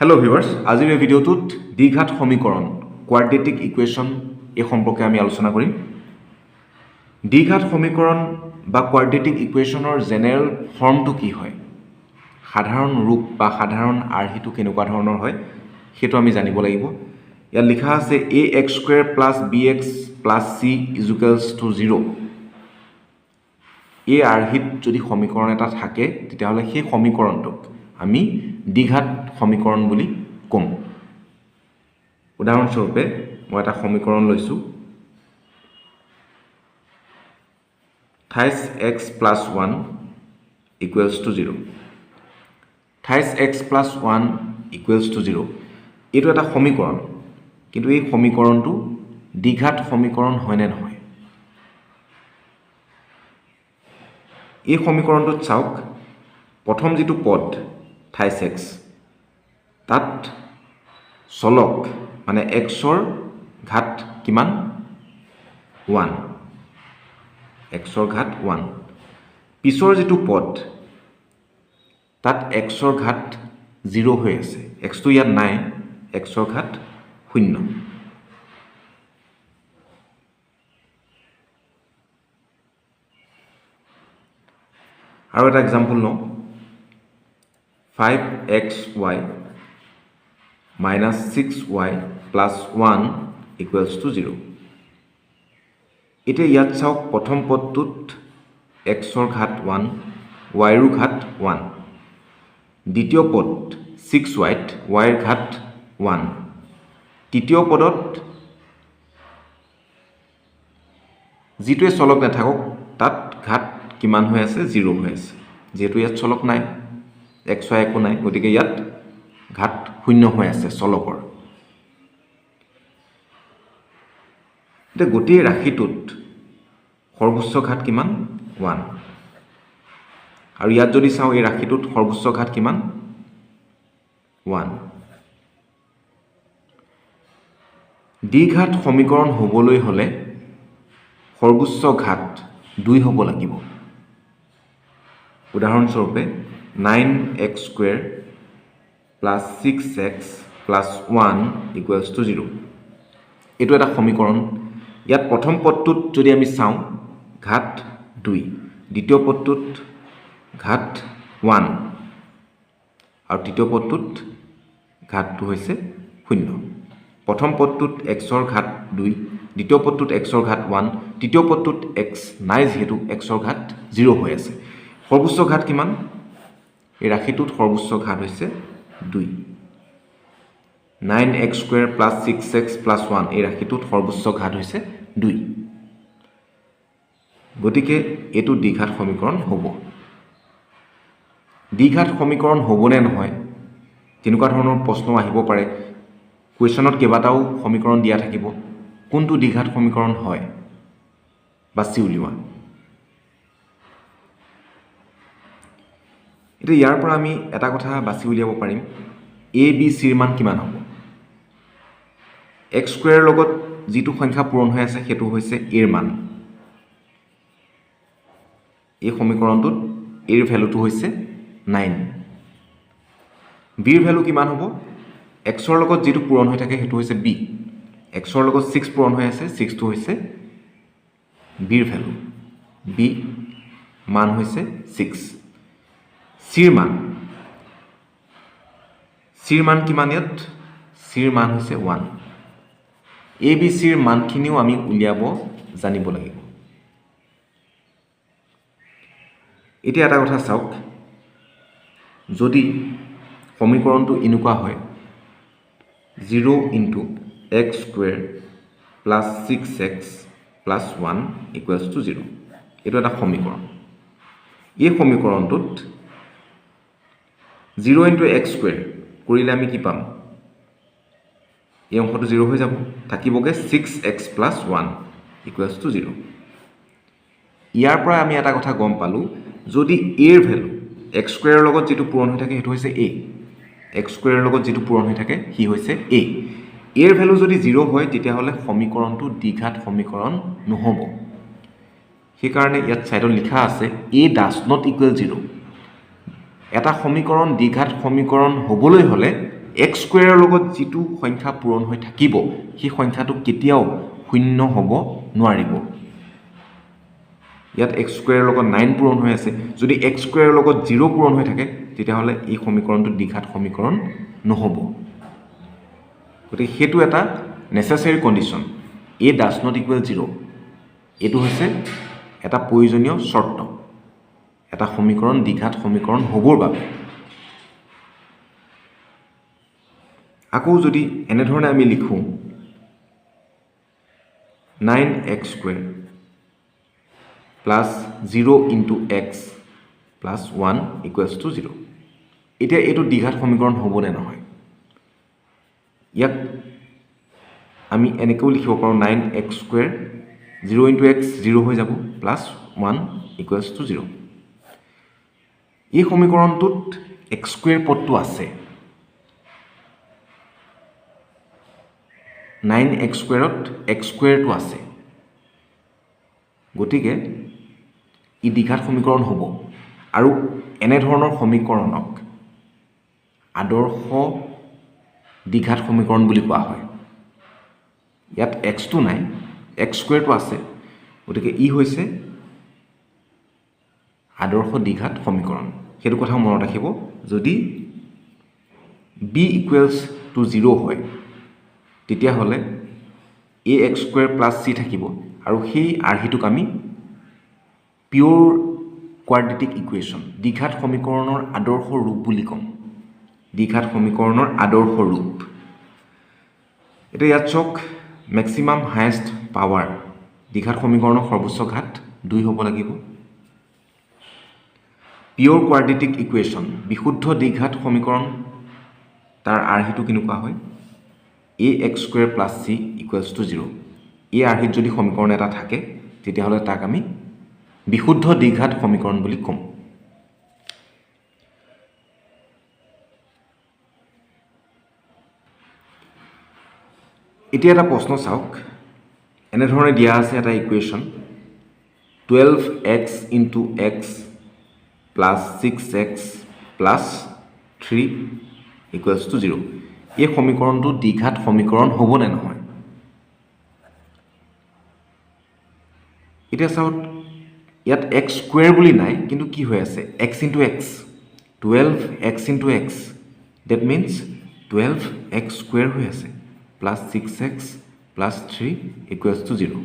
Hello' viewers, আজিৰ এই ভিডিঅ'টোত দ্বিঘাত সমীকৰণ কোৱাড্ৰেটিক ইকুৱেশ্যন এই সম্পৰ্কে আমি আলোচনা কৰিম। দ্বিঘাত সমীকৰণ বা কোৱাড্ৰেটিক ইকুৱেশ্যনৰ জেনেৰেল ফৰ্মটো কি হয়, সাধাৰণ ৰূপ বা সাধাৰণ আৰ্হিটো কেনেকুৱা ধৰণৰ হয় সেইটো আমি জানিব লাগিব। ইয়াত লিখা আছে ax² + bx + c = 0। এই আৰ্হিত যদি সমীকৰণ এটা থাকে তেতিয়াহ'লে সেই সমীকৰণটোক আমি দ্বিঘাত সমীকৰণ বুলি ক'ম। উদাহৰণস্বৰূপে মই এটা সমীকৰণ লৈছোঁ 28x + 1 = 0। 28x + 1 = 0 এইটো এটা সমীকৰণ, কিন্তু এই সমীকৰণটো দ্বিঘাত সমীকৰণ হয়নে নহয়? এই সমীকৰণটোত চাওক, প্ৰথম যিটো পদ 28x তাত চলক মানে xৰ ঘাত কিমান? 1, xৰ ঘাত 1। পিছৰ যিটো পদ তাত xৰ ঘাত 0 হৈ আছে, xটো ইয়াত নাই, xৰ ঘাত 0। আৰু এটা এক্সাম্পল লওঁ 5xy - 6y + 1 = 0। এতিয়া ইয়াত চাওক, প্ৰথম পদটোত xৰ ঘাত 1, yৰ ঘাত 1। দ্বিতীয় পদ 6yত yৰ ঘাত 1। তৃতীয় পদত যিটোৱে চলক নাথাকক তাত ঘাত কিমান হৈ আছে? 0 হৈ আছে। যিহেতু ইয়াত চলক নাই, xy একো নাই, গতিকে ইয়াত ঘাত 0 হৈ আছে চলকৰ। এতিয়া গোটেই ৰাশিটোত সৰ্বোচ্চ ঘাত কিমান? 1। আৰু ইয়াত যদি চাওঁ, এই ৰাশিটোত সৰ্বোচ্চ ঘাত কিমান? 1। দ্বিঘাত সমীকৰণ হ'বলৈ হ'লে সৰ্বোচ্চ ঘাত 2 হ'ব লাগিব। উদাহৰণস্বৰূপে 9x² + 6x + 1 = 0। এইটো এটা সমীকৰণ। ইয়াত প্ৰথম পদটোত যদি আমি চাওঁ, ঘাত 2, দ্বিতীয় পদটোত ঘাত 1 আৰু তৃতীয় পদটোত ঘাতটো হৈছে 0। প্ৰথম পদটোত xৰ ঘাত 2, দ্বিতীয় পদটোত xৰ ঘাত 1, তৃতীয় পদটোত x নাই, যিহেতু xৰ ঘাত 0 হৈ আছে। সৰ্বোচ্চ ঘাত কিমান? এই ৰাশিটোত সৰ্বোচ্চ ঘাত হৈছে 2। 9x² + 6x + 1 এই ৰাশিটোত সৰ্বোচ্চ ঘাত হৈছে 2। গতিকে এইটো দ্বিঘাত সমীকৰণ হ'ব। দ্বিঘাত সমীকৰণ হ'বনে নহয় তেনেকুৱা ধৰণৰ প্ৰশ্ন আহিব পাৰে। কুৱেশ্যনত কেইবাটাও সমীকৰণ দিয়া থাকিব, কোনটো দ্বিঘাত সমীকৰণ হয় বাছি উলিওৱা। এতিয়া ইয়াৰ পৰা আমি এটা কথা বাছি উলিয়াব পাৰিম, a b c ৰ মান কিমান হ'ব? x² ৰ লগত যিটো সংখ্যা পূৰণ হৈ আছে সেইটো হৈছে a ৰ মান। এই সমীকৰণটোত a ৰ ভেলুটো হৈছে 9। b ৰ ভেলু কিমান হ'ব? x ৰ লগত যিটো পূৰণ হৈ থাকে সেইটো হৈছে b। x ৰ লগত 6 পূৰণ হৈ আছে, 6টো হৈছে b ৰ ভেলু। b মান হৈছে 6। c ৰ মান কিমান? ইয়াত c ৰ মান হৈছে 1। a b c ৰ মানখিনিও আমি উলিয়াব জানিব লাগিব। এতিয়া এটা কথা চাওক, যদি সমীকৰণটো এনেকুৱা হয় 0 × x² + 6x + 1 = 0, এইটো এটা সমীকৰণ। এই সমীকৰণটোত 0 × x² কৰিলে আমি কি পাম? এই অংশটো 0 হৈ যাব, থাকিবগৈ 6x + 1 = 0। ইয়াৰ পৰা আমি এটা কথা গম পালোঁ, যদি a ৰ ভেলু x² ৰ লগত যিটো পূৰণ হৈ থাকে সেইটো হৈছে a, x² ৰ লগত যিটো পূৰণ হৈ থাকে সি হৈছে a, a ৰ ভেলু যদি 0 হয় তেতিয়াহ'লে সমীকৰণটো দ্বিঘাত সমীকৰণ নহ'ব। সেইকাৰণে ইয়াত ছাইডত লিখা আছে a does not equal 0। এটা সমীকৰণ দ্বিঘাত সমীকৰণ হ'বলৈ হ'লে এক্স স্কুৱেৰৰ লগত যিটো সংখ্যা পূৰণ হৈ থাকিব সেই সংখ্যাটো কেতিয়াও শূন্য হ'ব নোৱাৰিব ইয়াত এক্স স্কুৱেৰৰ লগত 9 পূৰণ হৈ আছে যদি এক্স স্কুৱেৰৰ লগত 0 পূৰণ হৈ থাকে তেতিয়াহ'লে এই সমীকৰণটো দ্বিঘাত সমীকৰণ নহ'ব গতিকে সেইটো এটা necessary condition A does not equal 0 এইটো হৈছে এটা প্ৰয়োজনীয় চৰ্ত এটা সমীকৰণ দ্বিঘাত সমীকৰণ হ'বৰ বাবে আকৌ যদি এনেধৰণে আমি লিখোঁ 9x square plus 0 into x plus 1 equals to 0 এতিয়া এইটো দ্বিঘাত সমীকৰণ হ'বনে নহয় ইয়াক আমি এনেকৈও লিখিব পাৰোঁ 9x স্কুৱেৰ 0 ইনটু এক্স 0 হৈ যাব প্লাছ 1 ইকুৱেলছ টু 0 এই সমীকৰণটোত এক্স স্কুৱেৰ পদটো আছে 9x স্কুৱেৰত এক্স স্কুৱেৰটো আছে গতিকে ই দ্বিঘাত সমীকৰণ হ'ব আৰু এনেধৰণৰ সমীকৰণক আদৰ্শ দ্বিঘাত সমীকৰণ বুলি কোৱা হয় ইয়াত এক্সটো নাই এক্স স্কুৱেৰটো আছে গতিকে ই হৈছে আদৰ্শ দ্বিঘাত সমীকৰণ সেইটো কথা মনত ৰাখিব যদি বি ইকুৱেলছ টু 0 হয় তেতিয়াহ'লে এ এক্স স্কুৱেৰ প্লাছ চি থাকিব আৰু সেই আৰ্হিটোক আমি পিয়'ৰ কোৱাড্ৰেটিক ইকুৱেশ্যন দ্বিঘাত সমীকৰণৰ আদৰ্শ ৰূপ বুলি ক'ম দ্বিঘাত সমীকৰণৰ আদৰ্শ ৰূপ এতিয়া ইয়াত চাওক মেক্সিমাম হায়েষ্ট পাৱাৰ দ্বিঘাত সমীকৰণৰ সৰ্বোচ্চ ঘাত 2 হ'ব লাগিব পিয়'ৰ কোৱাড্ৰেটিক ইকুৱেশ্যন বিশুদ্ধ দ্বিঘাত সমীকৰণ তাৰ আৰ্হিটো কেনেকুৱা হয় A X square plus C equals to 0 এই আৰ্হিত যদি সমীকৰণ এটা থাকে তেতিয়াহ'লে তাক আমি বিশুদ্ধ দ্বিঘাত সমীকৰণ বুলি ক'ম এতিয়া এটা প্ৰশ্ন চাওক এনেধৰণে দিয়া আছে এটা equation 12x into x plus 6x plus 3 equals to 0 এই সমীকৰণটো দ্বিঘাত সমীকৰণ হ'বনে নহয় এতিয়া চাওক ইয়াত এক্স স্কুৱেৰ বুলি নাই কিন্তু কি হৈ আছে x into x 12x into x that means 12x square হৈ আছে plus 6x plus 3 equals to 0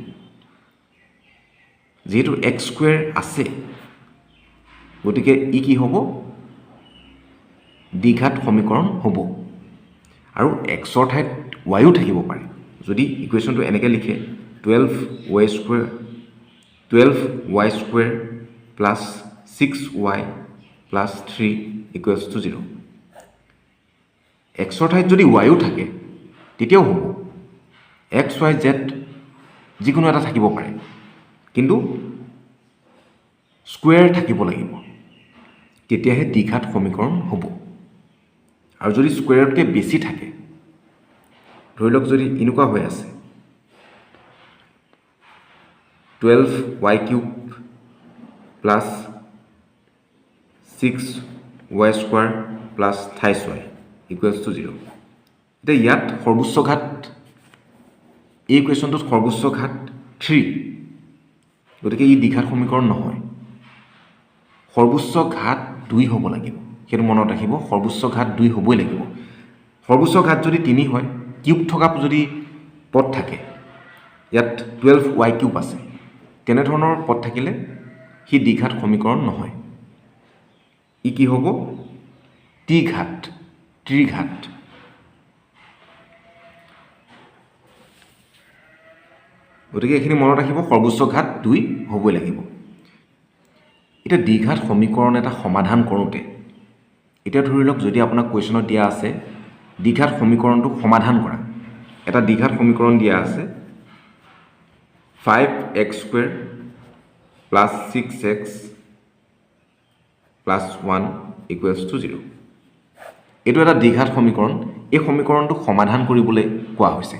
যিহেতু এক্স স্কুৱেৰ আছে গতিকে ই কি হ'ব দ্বিঘাত সমীকৰণ হ'ব আৰু এক্সৰ ঠাইত ৱাইও থাকিব পাৰে যদি ইকুৱেশ্যনটো এনেকৈ লিখে 12y square plus 6y plus 3 equals to 0 এক্সৰ ঠাইত যদি ৱাইও থাকে তেতিয়াও হ'ব এক্স ৱাই জেড যিকোনো এটা থাকিব পাৰে কিন্তু স্কুৱেৰ থাকিব লাগিব তেতিয়াহে দ্বিঘাত সমীকৰণ হ'ব আৰু যদি স্কুৱেৰতকৈ বেছি থাকে ধৰি লওক যদি এনেকুৱা হৈ আছে 12y cube plus 6y square plus 28y equals to 0 এতিয়া ইয়াত সৰ্বোচ্চ ঘাত এই কুৱেশ্যনটোত সৰ্বোচ্চ ঘাত 3 গতিকে ই দ্বিঘাত সমীকৰণ নহয় সৰ্বোচ্চ ঘাত 2 হ'ব লাগিব সেইটো মনত ৰাখিব সৰ্বোচ্চ ঘাত 2 হ'বই লাগিব সৰ্বোচ্চ ঘাত যদি 3 হয় কিউব থকা যদি পদ থাকে ইয়াত 12y কিউব আছে তেনেধৰণৰ পদ থাকিলে সি দ্বিঘাত সমীকৰণ নহয় ই কি হ'ব ত্ৰিঘাত গতিকে এইখিনি মনত ৰাখিব সৰ্বোচ্চ ঘাত 2 হ'বই লাগিব এতিয়া দ্বিঘাত সমীকৰণ এটা সমাধান কৰোঁতে এতিয়া ধৰি লওক যদি আপোনাক কুৱেশ্যনত দিয়া আছে দ্বিঘাত সমীকৰণটো সমাধান কৰা এটা দ্বিঘাত সমীকৰণ দিয়া আছে 5x square plus 6x plus 1 equals to 0 এইটো এটা দ্বিঘাত সমীকৰণ এই সমীকৰণটো সমাধান কৰিবলৈ কোৱা হৈছে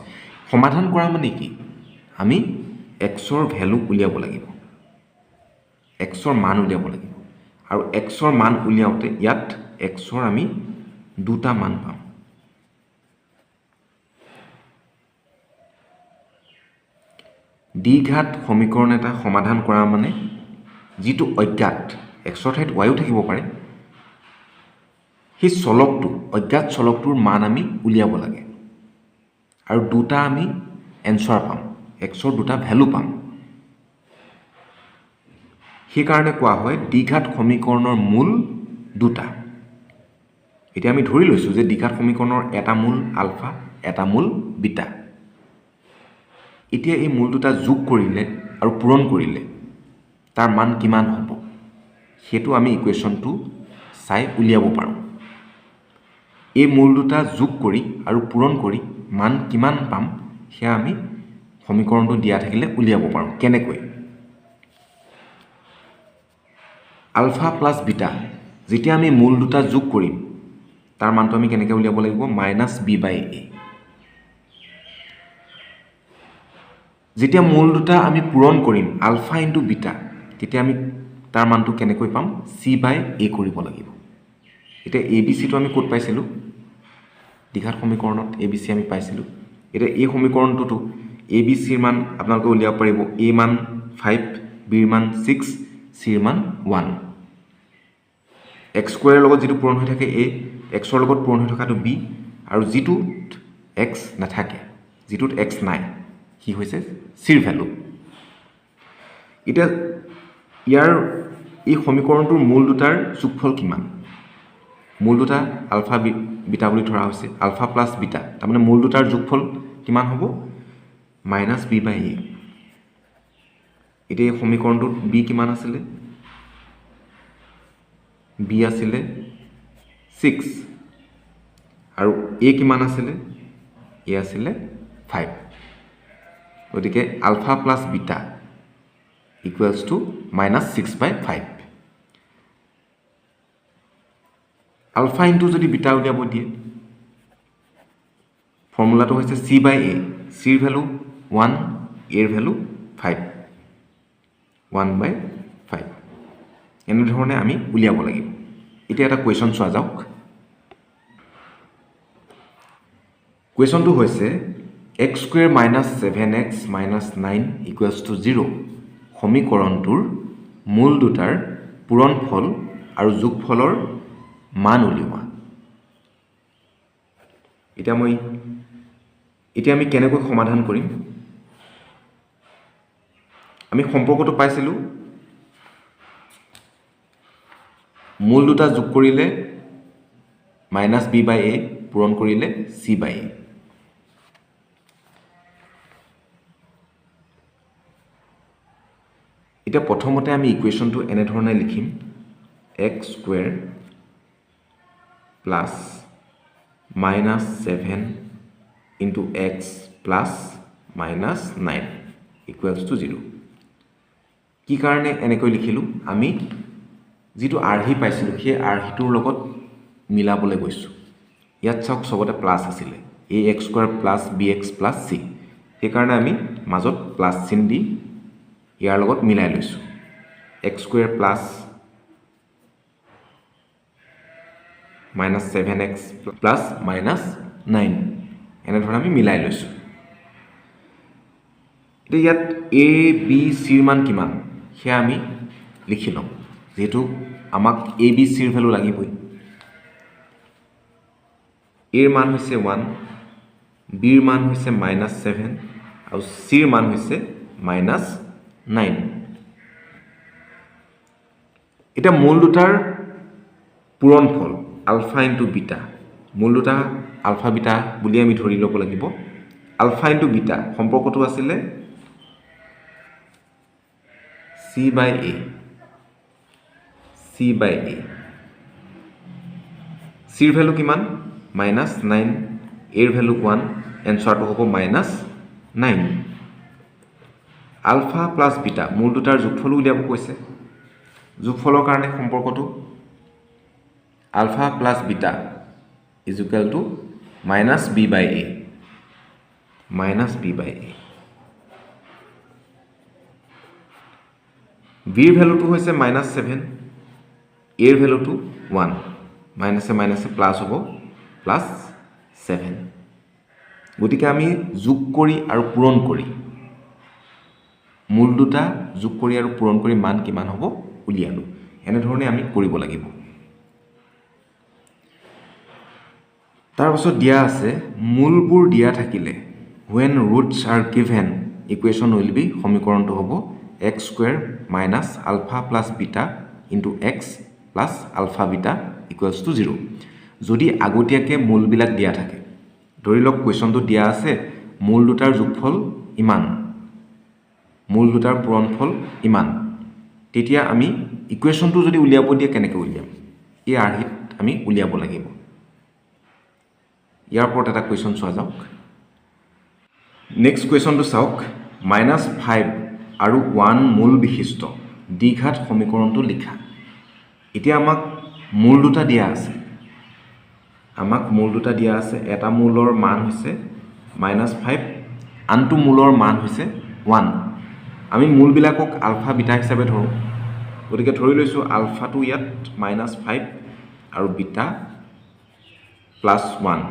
সমাধান কৰা মানে কি আমি এক্সৰ ভেলু উলিয়াব লাগিব এক্সৰ মান উলিয়াব লাগিব আৰু এক্সৰ মান উলিয়াওঁতে ইয়াত এক্সৰ আমি দুটা মান পাম দ্বিঘাত সমীকৰণ এটা সমাধান কৰা মানে যিটো অজ্ঞাত এক্সৰ ঠাইত ৱাইও থাকিব পাৰে সেই চলকটো অজ্ঞাত চলকটোৰ মান আমি উলিয়াব লাগে আৰু দুটা আমি এনচাৰ পাম এক্সৰ দুটা ভ্যালু পাম সেইকাৰণে কোৱা হয় দ্বিঘাত সমীকৰণৰ মূল দুটা এতিয়া আমি ধৰি লৈছোঁ যে দ্বিঘাত সমীকৰণৰ এটা মূল আলফা এটা মূল বিটা এতিয়া এই মূল দুটা যোগ কৰিলে আৰু পূৰণ কৰিলে তাৰ মান কিমান হ'ব সেইটো আমি ইকুৱেশ্যনটো চাই উলিয়াব পাৰোঁ এই মূল দুটা যোগ কৰি আৰু পূৰণ কৰি মান কিমান পাম সেয়া আমি সমীকৰণটো দিয়া থাকিলে উলিয়াব পাৰোঁ কেনেকৈ আলফা প্লাছ বিটা যেতিয়া আমি মূল দুটা যোগ কৰিম তাৰ মানটো আমি কেনেকৈ উলিয়াব লাগিব -b/a যেতিয়া মূল দুটা আমি পূৰণ কৰিম আলফা ইনটু বিটা তেতিয়া আমি তাৰ মানটো কেনেকৈ পাম c/a কৰিব লাগিব এতিয়া a b c টো আমি ক'ত পাইছিলোঁ দ্বিঘাত সমীকৰণত a b c আমি পাইছিলোঁ এতিয়া এই সমীকৰণটোতো a b c ৰ মান আপোনালোকে উলিয়াব পাৰিব a মান 5 b ৰ মান 6 c ৰ মান 1 x স্কয়াৰৰ লগত যেটো পূৰণ হৈ থাকে a x ৰ লগত পূৰণ হৈ থকাটো b আৰু যেটোত x নাথাকে যেটোত x নাই কি হৈছে c ৰ ভ্যালু এতিয়া ইয়াৰ এই সমীকৰণটোৰ মূল দুটাৰ যোগফল কিমান মূল দুটা আলফা বিটা বুলি ধৰা হৈছে আলফা প্লাছ বিটা তাৰমানে মূল দুটাৰ যোগফল কিমান হ'ব -b/a এতিয়া এই সমীকৰণটোত b কিমান আছিলে b আছিলে 6 আৰু a কিমান আছিলে a আছিলে 5 গতিকে alpha plus beta equals two -6/5 alpha into যদি বিটা উলিয়াব দিয়ে ফৰ্মুলাটো হৈছে c/a c ৰ ভ্যালু 1 a ৰ ভ্যালু 5 1/5 এনেধৰণে আমি উলিয়াব লাগিব এতিয়া এটা কুৱেশ্যন চোৱা যাওক কুৱেশ্যনটো হৈছে x² - 7x - 9 = 0 সমীকৰণটোৰ মূল দুটাৰ পূৰণফল আৰু যোগফলৰ মান উলিওৱা এতিয়া আমি কেনেকৈ সমাধান কৰিম আমি সম্পৰ্কটো পাইছিলোঁ মূল দুটা যোগ কৰিলে -b/a পূৰণ কৰিলে c/a এতিয়া প্ৰথমতে আমি ইকুৱেশ্যনটো এনেধৰণে লিখিম x² plus -7 into x plus -9 equals to 0 কি কাৰণে এনেকৈ লিখিলোঁ আমি যেটো আৰহি পাইছিলোঁ সেই আৰহিটোৰ লগত মিলাবলৈ গৈছোঁ ইয়াত চাওক সবতে প্লাস আছিলে ax² plus bx plus c সেইকাৰণে আমি মাজত প্লাস চিন দি ইয়াৰ লগত মিলাই লৈছোঁ x² plus -7x plus -9 এনেধৰণে আমি মিলাই লৈছোঁ এতিয়া ইয়াত a b c ৰ মান কিমান সেয়া আমি লিখি লওঁ যেহেতু আমাক a b c ৰ ভ্যালু লাগিবই a ৰ মান হৈছে 1 b ৰ মান হৈছে -7 আৰু c ৰ মান হৈছে -9 এতিয়া মূল দুটাৰ পূৰণফল আলফা ইনটু বিটা মূল দুটা আলফা বিটা বুলি আমি ধৰি ল'ব লাগিব আলফা ইনটু বিটা সম্পৰ্কটো আছিলে c/a c ৰ ভ্যালু কিমান -9 a ৰ ভ্যালু 1 এনসাৰটো হ'ব -9 আলফা প্লাছ বিটা মূল দুটাৰ যোগফল উলিয়াব কৈছে যোগফলৰ কাৰণে সম্পৰ্কটো alpha plus beta is equal to -b/a b ৰ ভ্যালুটো হৈছে -7 a ৰ ভ্যালুটো 1 মাইনাসে মাইনাসে প্লাস হ'ব +7 গতিকে আমি যোগ কৰি আৰু পূৰণ কৰি মূল দুটা যোগ কৰি আৰু পূৰণ কৰি মান কিমান হ'ব উলিয়ালোঁ এনেধৰণে আমি কৰিব লাগিব তাৰপাছত দিয়া আছে মূলবোৰ দিয়া থাকিলে when roots are given equation will be সমীকৰণটো হ'ব x square minus alpha plus beta into x plus alpha beta equals to 0 যদি আগতীয়াকৈ মূলবিলাক দিয়া থাকে ধৰি লওক কুৱেশ্যনটো দিয়া আছে মূল দুটাৰ যোগফল ইমান মূল দুটাৰ পূৰণফল ইমান তেতিয়া আমি ইকুৱেশ্যনটো যদি উলিয়াব দিয়ে কেনেকৈ উলিয়াম এই আৰ্হিত আমি উলিয়াব লাগিব ইয়াৰ ওপৰত এটা কুৱেশ্যন চোৱা যাওক নেক্সট কুৱেশ্যনটো চাওক -5 আৰু 1 মূল বিশিষ্ট দ্বিঘাত সমীকৰণটো লিখা এতিয়া আমাক মূল দুটা দিয়া আছে এটা মূলৰ মান হৈছে -5 আনটো মূলৰ মান হৈছে 1 আমি মূলবিলাকক আলফা বিটা হিচাপে ধৰোঁ গতিকে ধৰি লৈছোঁ আলফাটো ইয়াত -5 আৰু বিটা +1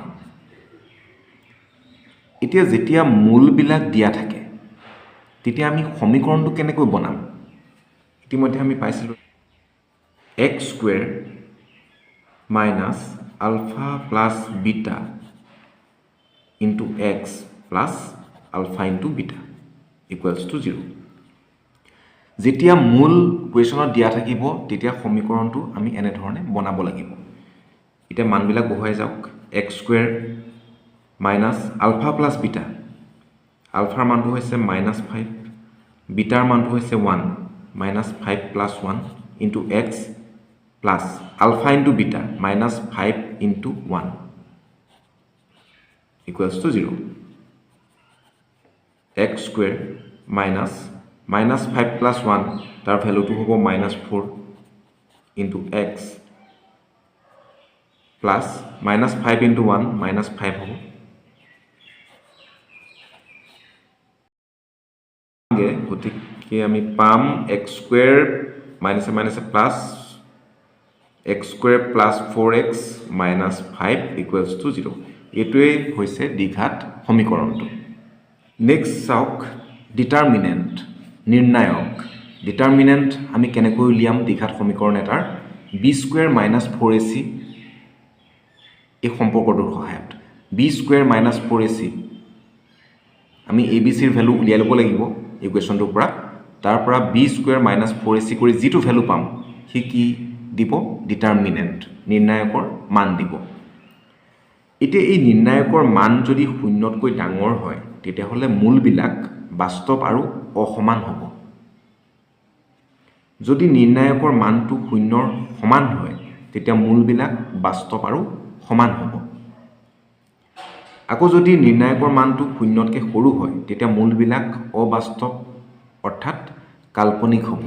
এতিয়া যেতিয়া মূলবিলাক দিয়া থাকে তেতিয়া আমি সমীকৰণটো কেনেকৈ বনাম ইতিমধ্যে আমি পাইছিলোঁ x square minus alpha plus beta into x plus alpha into beta equals to 0 যেতিয়া মূল কুৱেশ্যনত দিয়া থাকিব তেতিয়া সমীকৰণটো আমি এনেধৰণে বনাব লাগিব এতিয়া মানবিলাক বহুৱাই যাওক x square minus alpha plus beta alpha মানটো হৈছে -5 বিটাৰ মানটো হৈছে 1 -5 plus 1 into x plus alpha into beta -5 into 1 equals to 0 x square minus -5 plus 1 তাৰ ভ্যালুটো হ'ব -4 into x plus -5 into 1 -5 হ'ব গতিকে আমি পাম x square minus plus x square plus 4x minus 5 equals to 0 এইটোৱে হৈছে দ্বিঘাত সমীকৰণটো নেক্সট চাওক ডিটাৰমিনেণ্ট নিৰ্ণায়ক ডিটাৰমিনেণ্ট আমি কেনেকৈ উলিয়াম দ্বিঘাত সমীকৰণ এটাৰ b square minus 4ac এই সম্পৰ্কটোৰ সহায়ত b square minus 4ac আমি abc ৰ ভ্যালু উলিয়াই ল'ব লাগিব ইকুৱেশ্যনটোৰ পৰা তাৰ পৰা b square minus 4ac কৰি যিটো ভ্যালু পাম সি কি দিব ডিটাৰমিনেণ্ট নিৰ্ণায়কৰ মান দিব এতিয়া এই নিৰ্ণায়কৰ মান যদি শূন্যতকৈ ডাঙৰ হয় তেতিয়াহ'লে মূলবিলাক বাস্তৱ আৰু অসমান হ'ব যদি নিৰ্ণায়কৰ মানটো শূন্যৰ সমান হয় তেতিয়া মূলবিলাক বাস্তৱ আৰু সমান হ'ব আকৌ যদি নিৰ্ণায়কৰ মানটো শূন্যতকৈ সৰু হয় তেতিয়া মূলবিলাক অবাস্তৱ অৰ্থাৎ কাল্পনিক হ'ব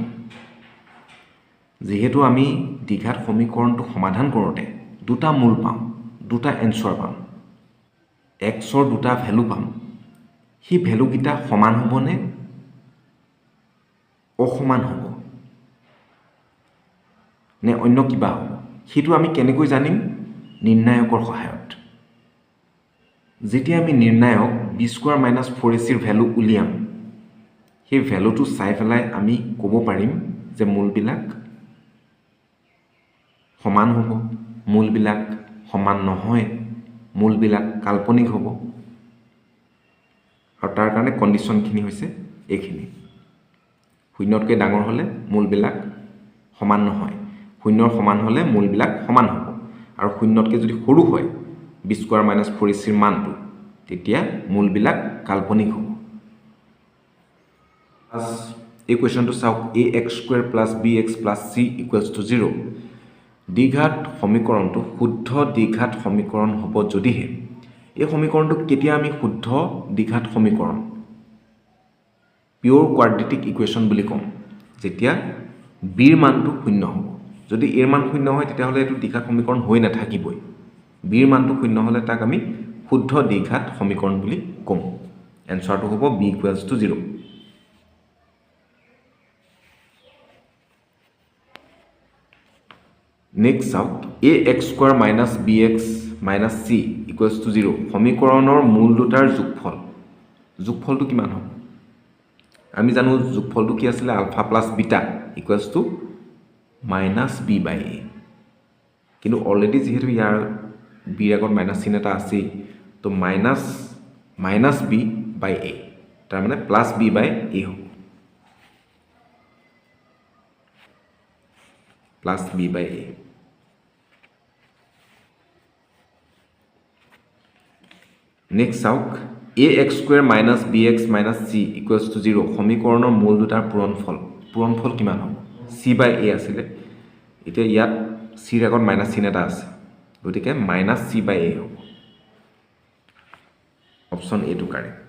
যেহেতু আমি দ্বিঘাত সমীকৰণটো সমাধান কৰোঁতে দুটা মূল পাম দুটা এনসাৰ পাম xৰ দুটা ভ্যালু পাম সেই ভ্যালুকেইটা সমান হ'বনে অসমান হ'ব নে অন্য কিবা হ'ব সেইটো আমি কেনেকৈ জানিম নিৰ্ণায়কৰ সহায়ত যেতিয়া আমি নিৰ্ণায়ক b square minus 4ac ৰ ভ্যালু উলিয়াম সেই ভ্যালুটো চাই পেলাই আমি ক'ব পাৰিম যে মূলবিলাক সমান হ'ব মূলবিলাক সমান নহয় মূলবিলাক কাল্পনিক হ'ব আৰু তাৰ কাৰণে কণ্ডিশ্যনখিনি হৈছে এইখিনি শূন্যতকৈ ডাঙৰ হ'লে মূলবিলাক সমান নহয় শূন্যৰ সমান হ'লে মূলবিলাক সমান হ'ব আৰু শূন্যতকৈ যদি সৰু হয় b square minus 4ac ৰ মানটো তেতিয়া মূলবিলাক কাল্পনিক হ'ব এই কুৱেশ্যনটো চাওক ax square plus bx plus c equals to 0 দ্বিঘাত সমীকৰণটো শুদ্ধ দ্বিঘাত সমীকৰণ হ'ব যদিহে এই সমীকৰণটো কেতিয়া আমি শুদ্ধ দ্বিঘাত সমীকৰণ পিওৰ কোৱাড্ৰেটিক ইকুৱেশ্যন বুলি ক'ম যেতিয়া b ৰ মানটো শূন্য হ'ব যদি a ৰ মান শূন্য হয় তেতিয়াহ'লে এইটো দ্বিঘাত সমীকৰণ হৈ নাথাকিবই b ৰ মানটো শূন্য হ'লে তাক আমি শুদ্ধ দ্বিঘাত সমীকৰণ বুলি ক'ম এনসাৰটো হ'ব b equals to 0 নেক্সট চাওক ax square minus bx minus c equals to 0 সমীকৰণৰ মূল দুটাৰ যোগফলটো কিমান হ'ব আমি জানো যোগফলটো কি আছিলে alpha plus beta equals to minus B by A কিন্তু অলৰেডি যিহেতু ইয়াৰ বিৰ আগত মাইনাছ চিন এটা আছেই তো মাইনাছ বি বাই এ তাৰমানে প্লাছ বি বাই এ হ'ব plus B by A next চাওক A X square minus B X minus C equals to 0 সমীকৰণৰ মূল দুটাৰ পূৰণফল কিমান হ'ব চি বাই এ আছিলে এতিয়া ইয়াত চিৰ আগত মাইনাছ চিন এটা আছে গতিকে মাইনাছ চি বাই এ হ'ব অপশ্যন এটো কাৰেক্ট